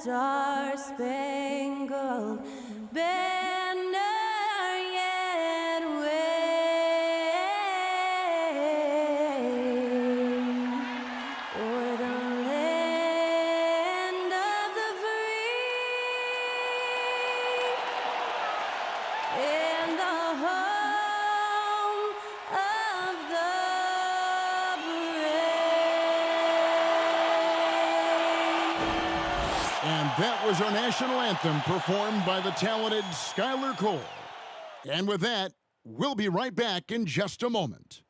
star-spangled banner yet wave o'er the land of the free and the home of the brave. And that was our national anthem performed by the talented Skylar Cole. And with that, we'll be right back in just a moment.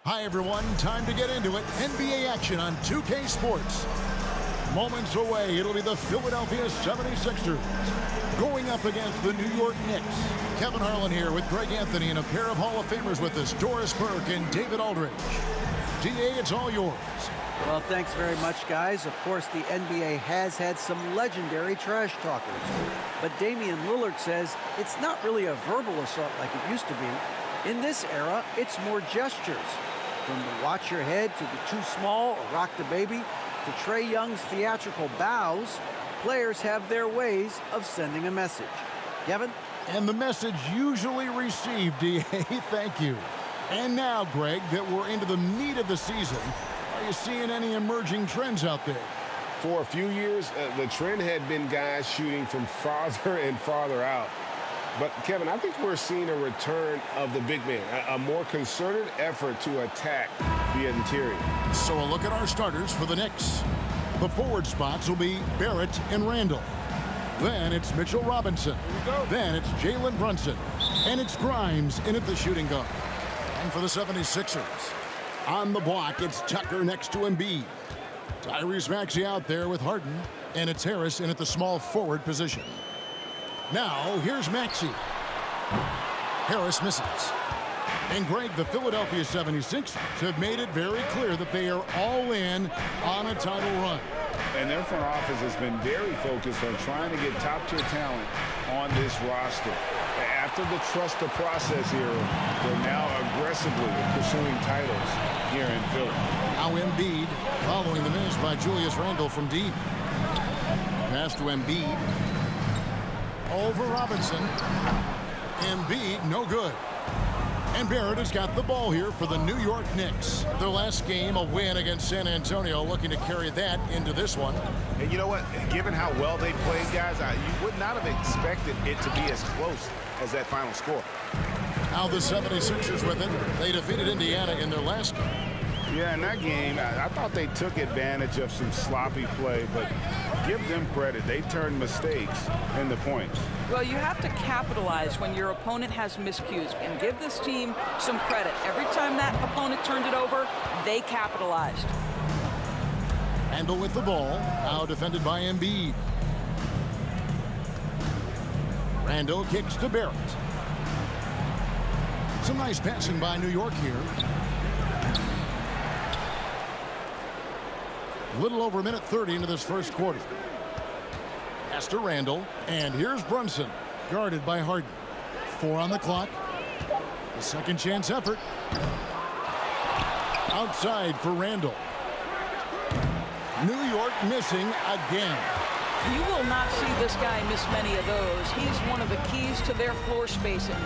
Hi, everyone. Time to get into it. NBA action on 2K Sports. Moments away, it'll be the Philadelphia 76ers going up against the New York Knicks. Kevin Harlan here with Greg Anthony and a pair of Hall of Famers with us, Doris Burke and David Aldridge. DA, it's all yours. Well, thanks very much, guys. Of course, the NBA has had some legendary trash talkers. But Damian Lillard says it's not really a verbal assault like it used to be. In this era, it's more gestures. From the watch your head to the too small or rock the baby to Trae Young's theatrical bows, players have their ways of sending a message. Kevin? And the message usually received, DA. Thank you. And now, Greg, that we're into the meat of the season, are you seeing any emerging trends out there? For a few years, the trend had been guys shooting from farther and farther out. But, Kevin, I think we're seeing a return of the big man, a more concerted effort to attack the interior. So a look at our starters for the Knicks. The forward spots will be Barrett and Randall. Then it's Mitchell Robinson. Then it's Jalen Brunson. And it's Grimes in at the shooting guard. And for the 76ers, on the block, it's Tucker next to Embiid. Tyrese Maxey out there with Harden. And it's Harris in at the small forward position. Now, here's Maxey. Harris misses. And Greg, the Philadelphia 76ers have made it very clear that they are all in on a title run. And their front office has been very focused on trying to get top-tier talent on this roster. After the trust the process era, they're now aggressively pursuing titles here in Philly. Now Embiid following the miss by Julius Randle from deep. Pass to Embiid. Over Robinson. Embiid, no good. And Barrett has got the ball here for the New York Knicks. Their last game, a win against San Antonio, looking to carry that into this one. And you know what? Given how well they played, guys, you would not have expected it to be as close as that final score. Now the 76ers with it. They defeated Indiana in their last game. Yeah, in that game, I thought they took advantage of some sloppy play, but give them credit. They turned mistakes into points. Well, you have to capitalize when your opponent has miscues and give this team some credit. Every time that opponent turned it over, they capitalized. Randle with the ball, now defended by Embiid. Randle kicks to Barrett. Some nice passing by New York here. A little over a minute 30 into this first quarter. Pass to Randle, and here's Brunson, guarded by Harden. 4 on the clock. The second chance effort. Outside for Randle. New York missing again. You will not see this guy miss many of those. He's one of the keys to their floor spacing.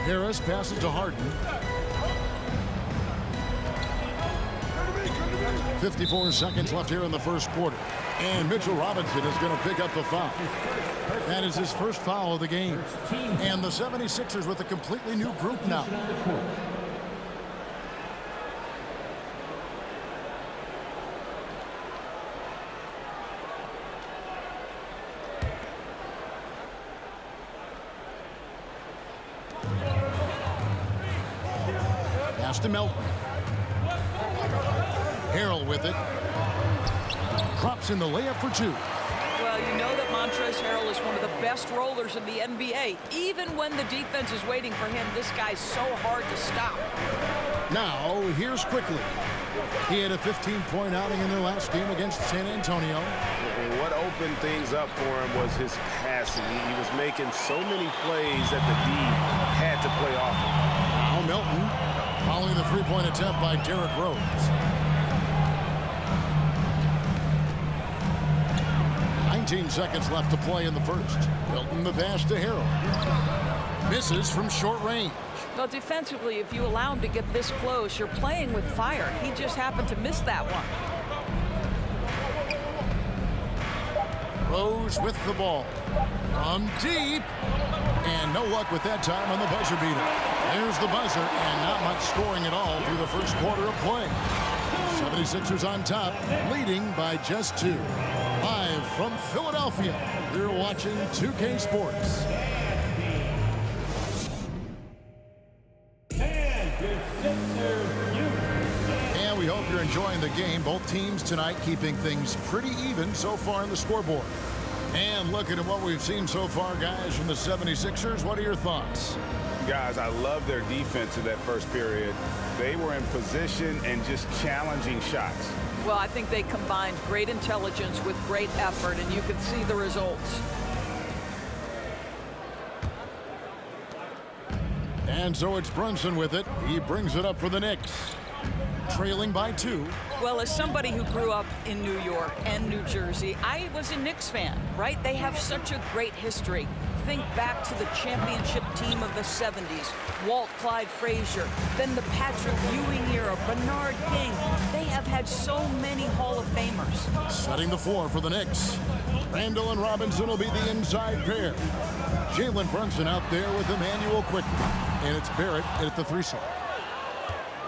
Harris passes to Harden. 54 seconds left here in the first quarter. And Mitchell Robinson is going to pick up the foul. That is his first foul of the game. And the 76ers with a completely new group now. pass to Melton. Harrell with it. Drops in the layup for two. Well, you know that Montrezl Harrell is one of the best rollers in the NBA. Even when the defense is waiting for him, this guy's so hard to stop. Now, here's Quickly. He had a 15-point outing in their last game against San Antonio. And what opened things up for him was his passing. He was making so many plays that the D had to play off him. Now Melton following the three-point attempt by Derrick Rose. 19 seconds left to play in the first. Melton the pass to Harrell. Misses from short range. Well, defensively, if you allow him to get this close, you're playing with fire. He just happened to miss that one. Rose with the ball. From deep. And no luck with that time on the buzzer beater. There's the buzzer, and not much scoring at all through the first quarter of play. 76ers on top, leading by just 2. Live from Philadelphia, we're watching 2K Sports. And we hope you're enjoying the game. Both teams tonight keeping things pretty even so far in the scoreboard. And looking at what we've seen so far, guys, from the 76ers, what are your thoughts? Guys, I love their defense in that first period. They were in position and just challenging shots. Well, I think they combined great intelligence with great effort, and you can see the results. And so it's Brunson with it. He brings it up for the Knicks. Trailing by 2. Well, as somebody who grew up in New York and New Jersey, I was a Knicks fan, right? They have such a great history. Think back to the championship team of the 70s. Walt Clyde Frazier, then the Patrick Ewing era, Bernard King. They have had so many Hall of Famers. Setting the floor for the Knicks. Randall and Robinson will be the inside pair. Jalen Brunson out there with Emmanuel Quickly. And it's Barrett at the 3 slot.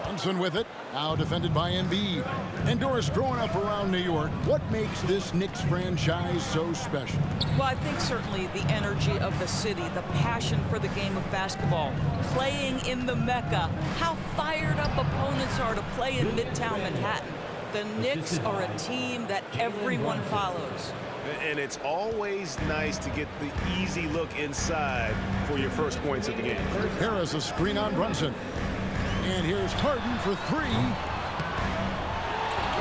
Brunson with it. Now defended by Embiid. And Doris, growing up around New York, what makes this Knicks franchise so special? Well, I think certainly the energy of the city, the passion for the game of basketball, playing in the Mecca, how fired up opponents are to play in Midtown Manhattan. The Knicks are a team that everyone follows. And it's always nice to get the easy look inside for your first points of the game. Harris a screen on Brunson. And here's Harden for 3.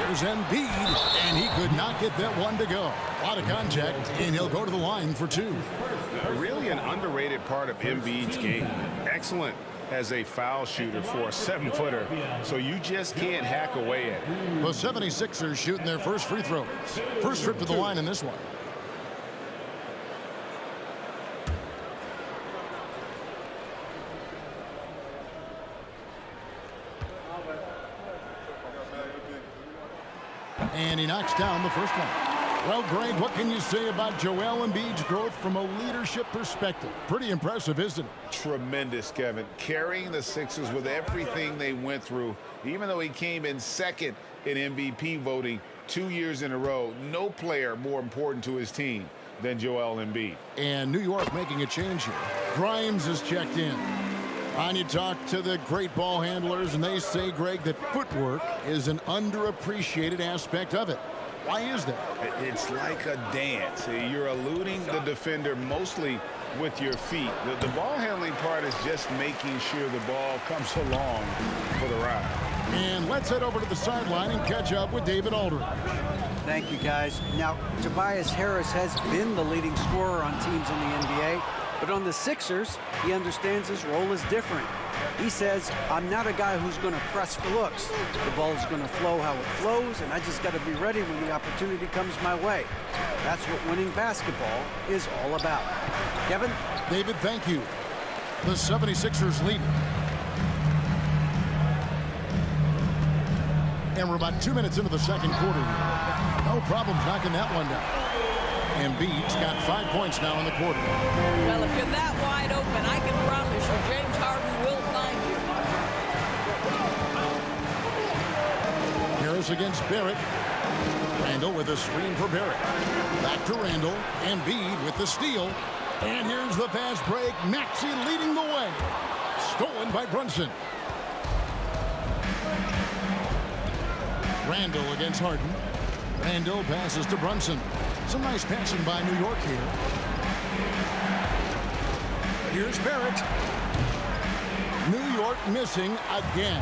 Here's Embiid, and he could not get that one to go. A lot of contact, and he'll go to the line for 2. Really an underrated part of Embiid's game. Excellent as a foul shooter for a 7-footer, so you just can't hack away at it. The 76ers shooting their first free throws. First trip to the line in this one. And he knocks down the first one. Well, Greg, what can you say about Joel Embiid's growth from a leadership perspective? Pretty impressive, isn't it? Tremendous, Kevin. Carrying the Sixers with everything they went through, even though he came in second in MVP voting 2 years in a row, no player more important to his team than Joel Embiid. And New York making a change here. Grimes is checked in. And you talk to the great ball handlers, and they say, Greg, that footwork is an underappreciated aspect of it. Why is that? It's like a dance. You're eluding the defender mostly with your feet. The ball handling part is just making sure the ball comes along for the ride. And let's head over to the sideline and catch up with David Aldridge. Thank you, guys. Now, Tobias Harris has been the leading scorer on teams in the NBA. But on the Sixers, he understands his role is different. He says, I'm not a guy who's going to press for looks. The ball is going to flow how it flows, and I just got to be ready when the opportunity comes my way. That's what winning basketball is all about. Kevin? David, thank you. The 76ers lead. And we're about 2 minutes into the second quarter here. No problems knocking that one down. Embiid's got 5 points now in the quarter. Well, if you're that wide open, I can promise you James Harden will find you. Harris against Barrett. Randall with a screen for Barrett. Back to Randall. Embiid with the steal. And here's the fast break. Maxey leading the way. Stolen by Brunson. Randall against Harden. Randall passes to Brunson. Some nice passing by New York here. Here's Barrett. New York missing again.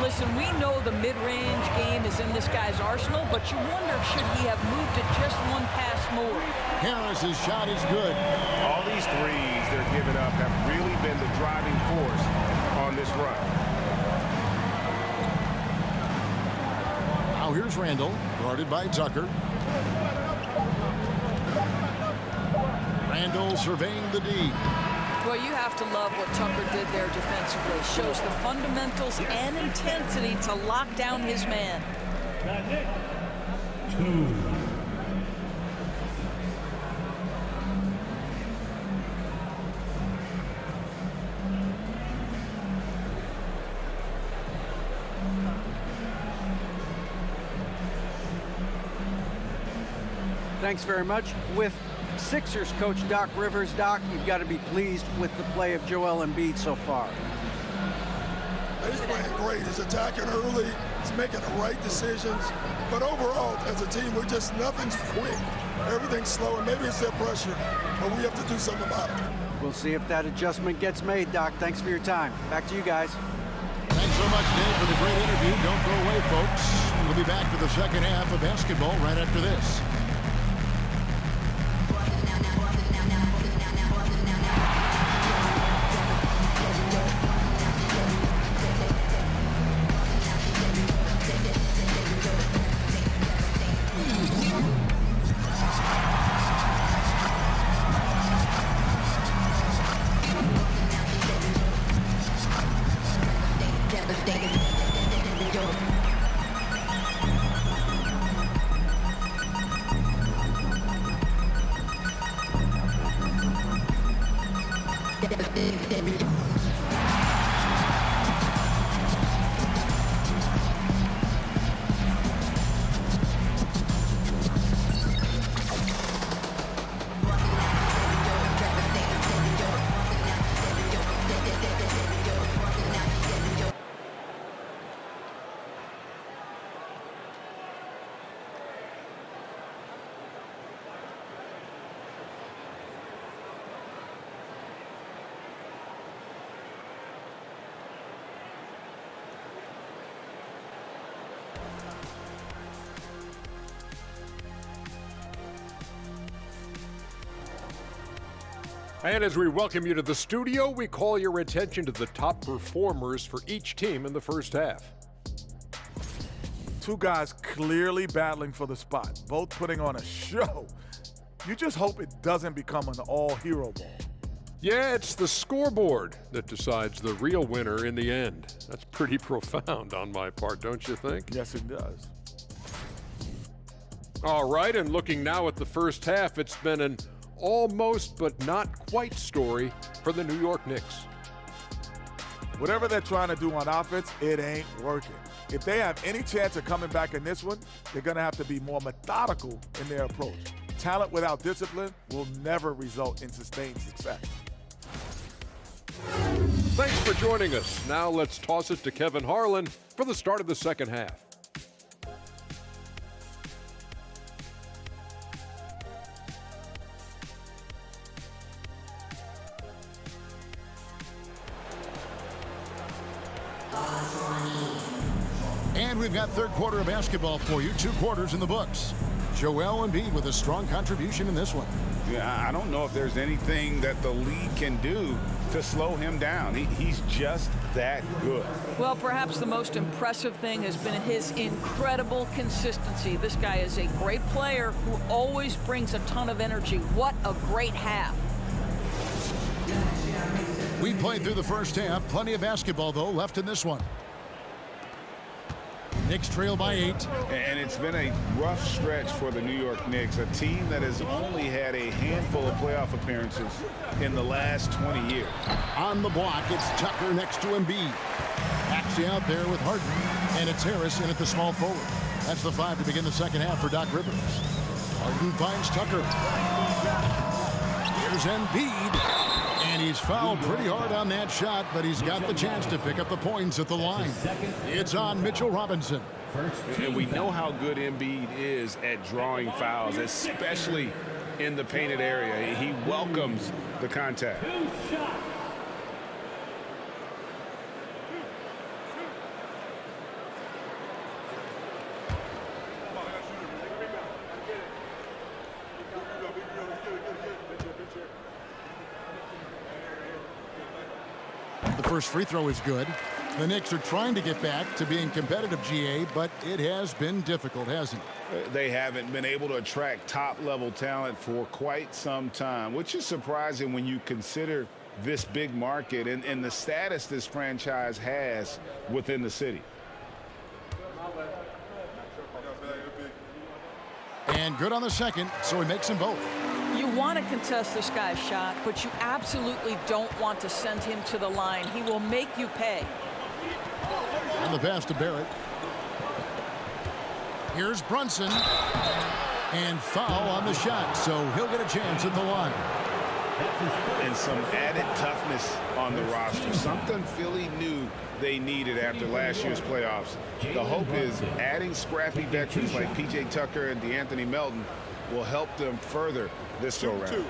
Listen, we know the mid-range game is in this guy's arsenal, but you wonder, should he have moved it just one pass more? Harris's shot is good. All these threes they're giving up have really been the driving force on this run. Now here's Randall, guarded by Tucker. Randall surveying the D. Well, you have to love what Tucker did there defensively. Shows the fundamentals and intensity to lock down his man. Thanks very much. With Sixers coach Doc Rivers. Doc, you've got to be pleased with the play of Joel Embiid so far. He's playing great. He's attacking early. He's making the right decisions. But overall, as a team, nothing's quick. Everything's slow, and maybe it's their pressure, but we have to do something about it. We'll see if that adjustment gets made, Doc. Thanks for your time. Back to you guys. Thanks so much, Dave, for the great interview. Don't go away, folks. We'll be back for the second half of basketball right after this. And as we welcome you to the studio, we call your attention to the top performers for each team in the first half. Two guys clearly battling for the spot, both putting on a show. You just hope it doesn't become an all-hero ball. Yeah, it's the scoreboard that decides the real winner in the end. That's pretty profound on my part, don't you think? Yes, it does. All right, and looking now at the first half, it's been an almost but not quite story for the New York Knicks. Whatever they're trying to do on offense, it ain't working. If they have any chance of coming back in this one, they're going to have to be more methodical in their approach. Talent without discipline will never result in sustained success. Thanks for joining us. Now let's toss it to Kevin Harlan for the start of the second half. And we've got third quarter of basketball for you. 2 quarters in the books. Joel Embiid with a strong contribution in this one. Yeah, I don't know if there's anything that the league can do to slow him down. He's just that good. Well, perhaps the most impressive thing has been his incredible consistency. This guy is a great player who always brings a ton of energy. What a great half. We played through the first half. Plenty of basketball, though, left in this one. Knicks trail by 8. And it's been a rough stretch for the New York Knicks, a team that has only had a handful of playoff appearances in the last 20 years. On the block, it's Tucker next to Embiid. Axie out there with Harden, and it's Harris in at the small forward. That's the 5 to begin the second half for Doc Rivers. Harden finds Tucker. Here's Embiid. And he's fouled pretty hard on that shot, but he's got the chance to pick up the points at the line. It's on Mitchell Robinson. And we know how good Embiid is at drawing fouls, especially in the painted area. He welcomes the contact. The first free throw is good. The Knicks are trying to get back to being competitive, GA, but it has been difficult, hasn't it? They haven't been able to attract top-level talent for quite some time, which is surprising when you consider this big market and the status this franchise has within the city. And good on the second, so he makes them both. You want to contest this guy's shot, but you absolutely don't want to send him to the line. He will make you pay. And the pass to Barrett. Here's Brunson. And foul on the shot, so he'll get a chance at the line. And some added toughness on the roster. Something Philly knew they needed after last year's playoffs. The hope is adding scrappy veterans like P.J. Tucker and DeAnthony Melton will help them further this go-round.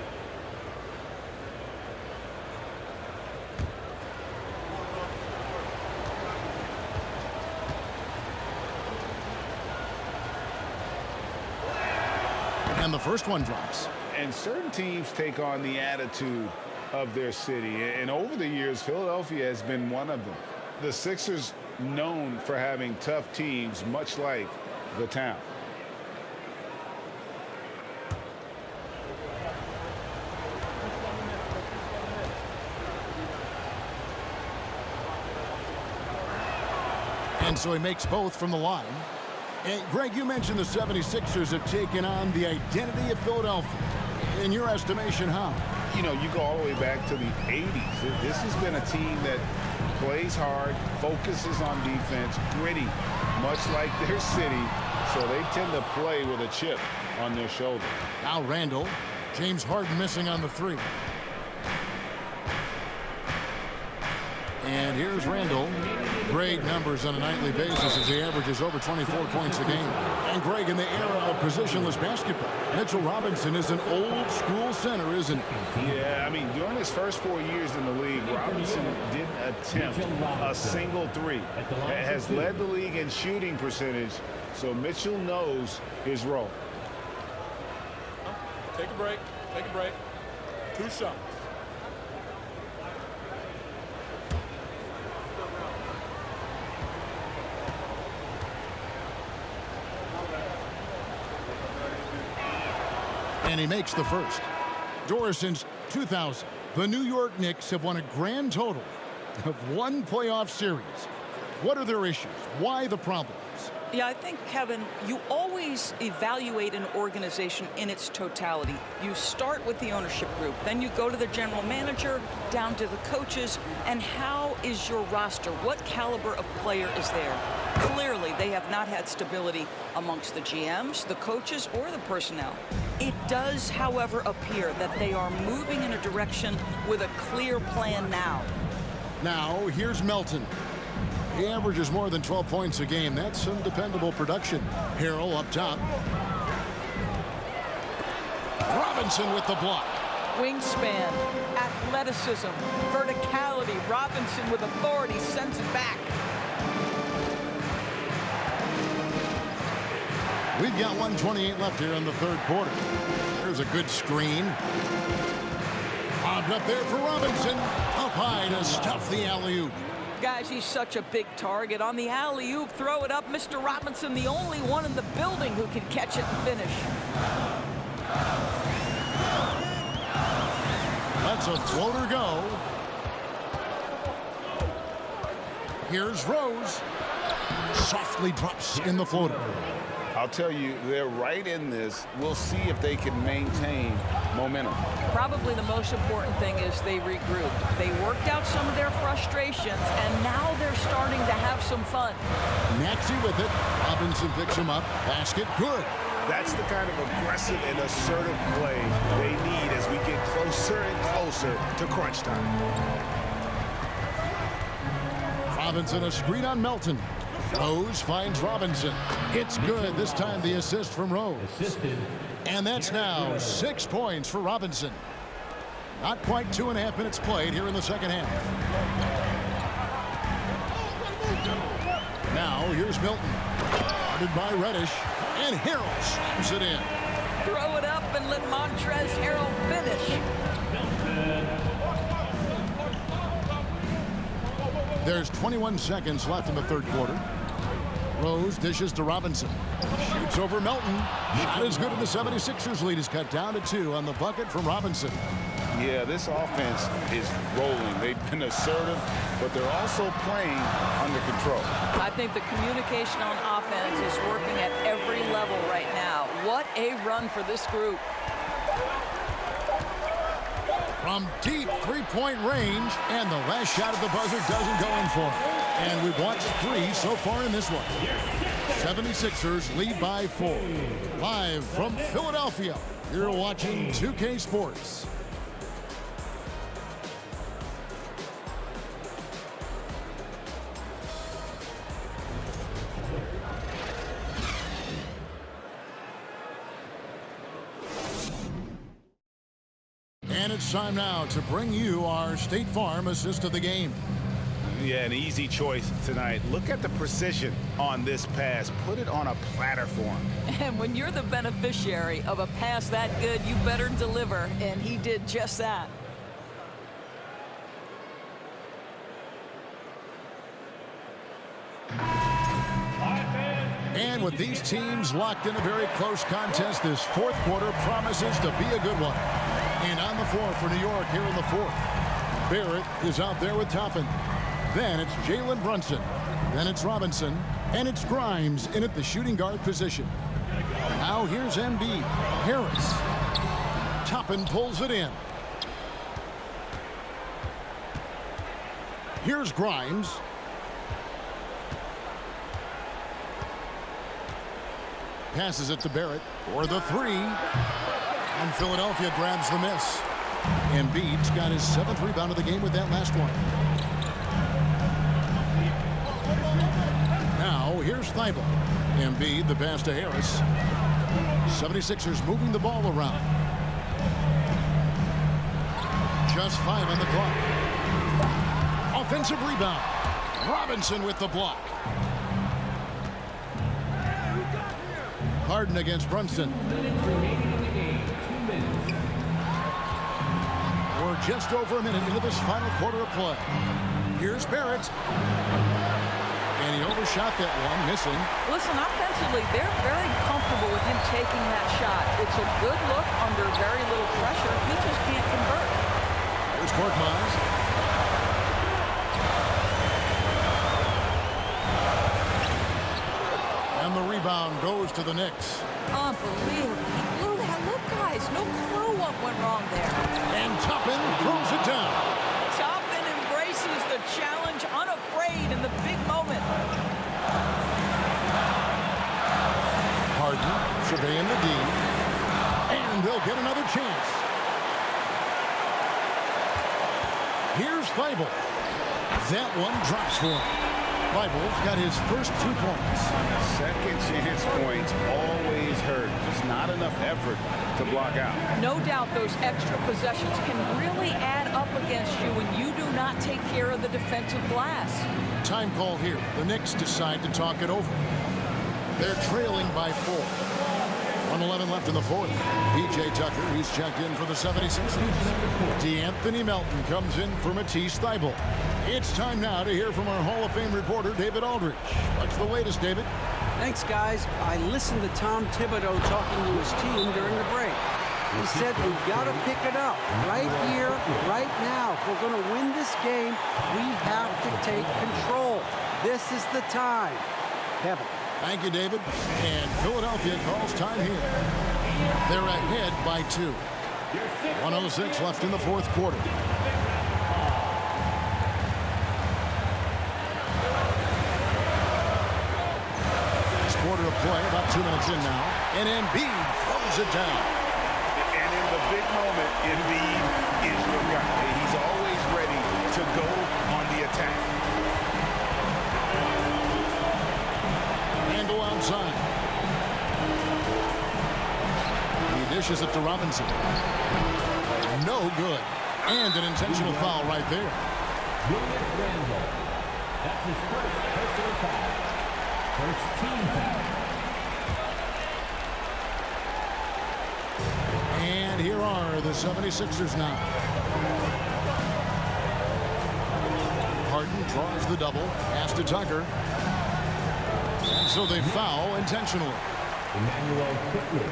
And the first one drops. And certain teams take on the attitude of their city. And over the years, Philadelphia has been one of them. The Sixers known for having tough teams, much like the town. And so he makes both from the line. And Greg, you mentioned the 76ers have taken on the identity of Philadelphia. In your estimation, how? You know, you go all the way back to the 80s. This has been a team that plays hard, focuses on defense, gritty, much like their city. So they tend to play with a chip on their shoulder. Now Randall. James Harden missing on the three. And here's Randall. Great numbers on a nightly basis as he averages over 24 points a game. And Greg, in the era of positionless basketball, Mitchell Robinson is an old school center, isn't he? Yeah, I mean, during his first 4 years in the league, Robinson didn't attempt a single three. Has led the league in shooting percentage, so Mitchell knows his role. Take a break. Take a break. 2 shots. And he makes the first. Doris, since 2000, the New York Knicks have won a grand total of 1 playoff series. What are their issues? Why the problems? Yeah, I think, Kevin, you always evaluate an organization in its totality. You start with the ownership group, then you go to the general manager, down to the coaches, and how is your roster? What caliber of player is there? Clearly, they have not had stability amongst the GMs, the coaches, or the personnel. It does, however, appear that they are moving in a direction with a clear plan now. Now, here's Melton. He averages more than 12 points a game. That's some dependable production. Harrell up top. Robinson with the block. Wingspan, athleticism, verticality. Robinson with authority sends it back. We've got 1:28 left here in the third quarter. There's a good screen. Bobbed up there for Robinson. Up high to stuff the alley-oop. Guys, he's such a big target. On the alley-oop, throw it up. Mr. Robinson, the only one in the building who can catch it and finish. Lets a floater go. Here's Rose. Softly drops in the floater. I'll tell you, they're right in this. We'll see if they can maintain momentum. Probably the most important thing is they regrouped. They worked out some of their frustrations, and now they're starting to have some fun. Maxey with it. Robinson picks him up. Basket, good. That's the kind of aggressive and assertive play they need as we get closer and closer to crunch time. Robinson a screen on Melton. Rose finds Robinson. It's good. This time the assist from Rose. And that's now 6 points for Robinson. Not quite 2.5 minutes played here in the second half. Now here's Milton. Guarded by Reddish. And Harrell slams it in. Throw it up and let Montrezl Harrell finish. There's 21 seconds left in the third quarter. Rose dishes to Robinson. Shoots over Melton. Shot is good, and the 76ers lead is cut down to 2 on the bucket from Robinson. Yeah, this offense is rolling. They've been assertive, but they're also playing under control. I think the communication on offense is working at every level right now. What a run for this group. From deep three-point range, and the last shot at the buzzer doesn't go in for him. And we've watched 3 so far in this one. 76ers lead by 4. Live from Philadelphia, you're watching 2K Sports. And it's time now to bring you our State Farm assist of the game. Yeah, an easy choice tonight. Look at the precision on this pass. Put it on a platter for him. And when you're the beneficiary of a pass that good, you better deliver, and he did just that. And with these teams locked in a very close contest, this fourth quarter promises to be a good one. And on the floor for New York here in the fourth, Barrett is out there with Toppin. Then it's Jalen Brunson. Then it's Robinson. And it's Grimes in at the shooting guard position. Now here's Embiid. Harris. Toppin pulls it in. Here's Grimes. Passes it to Barrett for the 3. And Philadelphia grabs the miss. Embiid's got his 7th rebound of the game with that last one. Now here's Thibault. Embiid, the pass to Harris. 76ers moving the ball around. Just 5 on the clock. Offensive rebound. Robinson with the block. Harden against Brunson. We're just over a minute into this final quarter of play. Here's Barrett. And he overshot that one, missing. Listen, offensively, they're very comfortable with him taking that shot. It's a good look under very little pressure. He just can't convert. Here's Korkmaz. And the rebound goes to the Knicks. Unbelievable. He blew that. Look, guys, no clue what went wrong there. And Toppin throws it down. Toppin embraces the challenge, unafraid in the big moment. Harden surveying the D. And they'll get another chance. Here's Thibault. That one drops for him. Thibault's got his first 2 points. Second chance points always hurt. Just not enough effort to block out. No doubt those extra possessions can really add up against you when you do not take care of the defensive glass. Time call here. The Knicks decide to talk it over. They're trailing by 4. 1:11 left in the fourth. P.J. Tucker, he's checked in for the 76ers. D'Anthony Melton comes in for Matisse Thybulle. It's time now to hear from our Hall of Fame reporter, David Aldridge. What's the latest, David? Thanks, guys. I listened to Tom Thibodeau talking to his team during the break. He said we've got to pick it up right here, right now. If we're going to win this game, we have to take control. This is the time. Kevin. Thank you, David. And Philadelphia calls time here. They're ahead by 2. 1:06 left in the fourth quarter. This quarter of play, about 2 minutes in now. And Embiid throws it down. And in the big moment, Embiid is your guy. He's always ready to go on the attack. Dishes it to Robinson. No good. And an intentional foul right there. That's his first personal foul. First team foul. And here are the 76ers now. Harden draws the double. Pass to Tucker. And so they foul intentionally. Emmanuel Quickly.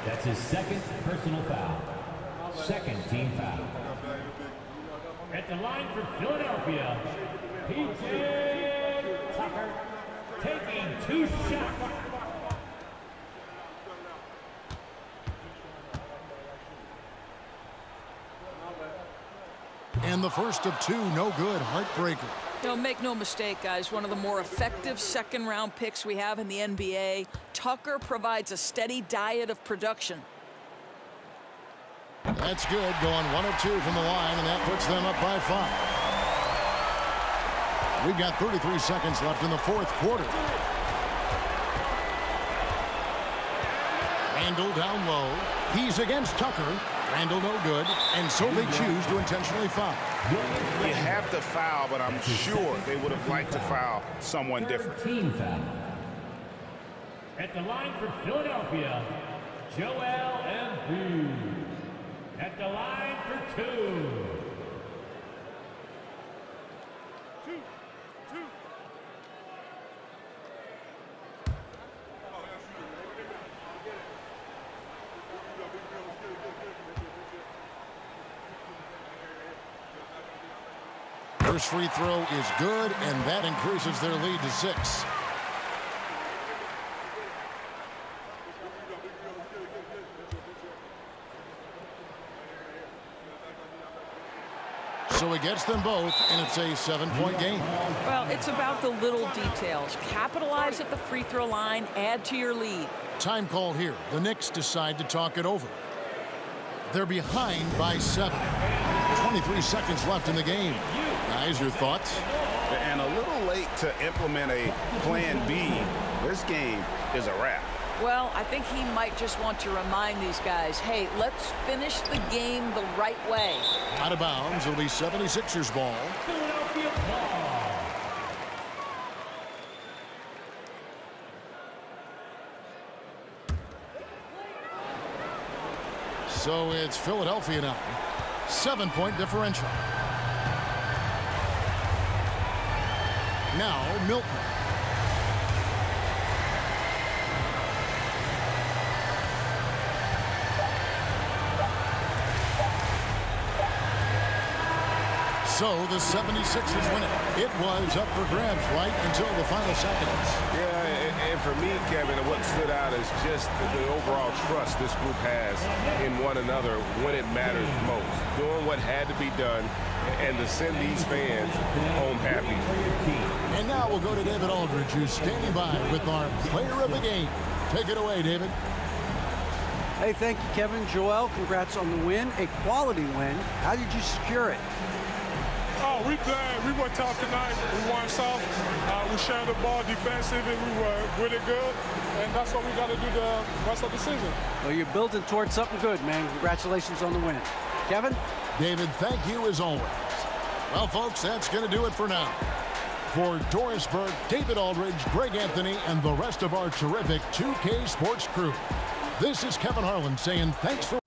That's his second personal foul. Second team foul. At the line for Philadelphia, P.J. Tucker taking 2 shots. And the first of 2, no good. Heartbreaker. Make no mistake, guys, one of the more effective second-round picks we have in the NBA. Tucker provides a steady diet of production. That's good. Going 1 of 2 from the line, and that puts them up by 5. We've got 33 seconds left in the fourth quarter. Randall down low. He's against Tucker. Randall no good, and so they choose to intentionally foul. You have to foul, but I'm sure they would have liked to foul someone different. Team foul. At the line for Philadelphia, Joel Embiid. At the line for 2. First free throw is good, and that increases their lead to 6. So it gets them both, and it's a 7-point game. Well, it's about the little details. Capitalize at the free throw line, add to your lead. Time call here. The Knicks decide to talk it over. They're behind by 7. 23 seconds left in the game. Guys, your thoughts? And a little late to implement a plan B. This game is a wrap. Well, I think he might just want to remind these guys, hey, let's finish the game the right way. Out of bounds, it'll be 76ers ball. Philadelphia ball. So it's Philadelphia now. 7-point differential. Now Milton. So the 76ers win it. It was up for grabs right until the final seconds. Yeah, and for me, Kevin, what stood out is just the overall trust this group has in one another when it matters most. Doing what had to be done and to send these fans home happy. And now we'll go to David Aldridge, who's standing by with our player of the game. Take it away, David. Hey, thank you, Kevin. Joel, congrats on the win. A quality win. How did you secure it? Oh, we played. We were tough tonight. We won soft. We shared the ball defensively. We were really good. And that's what we got to do the rest of the season. Well, you're building towards something good, man. Congratulations on the win. Kevin? David, thank you as always. Well, folks, that's going to do it for now. For Doris Burke, David Aldridge, Greg Anthony, and the rest of our terrific 2K Sports crew, this is Kevin Harlan saying thanks for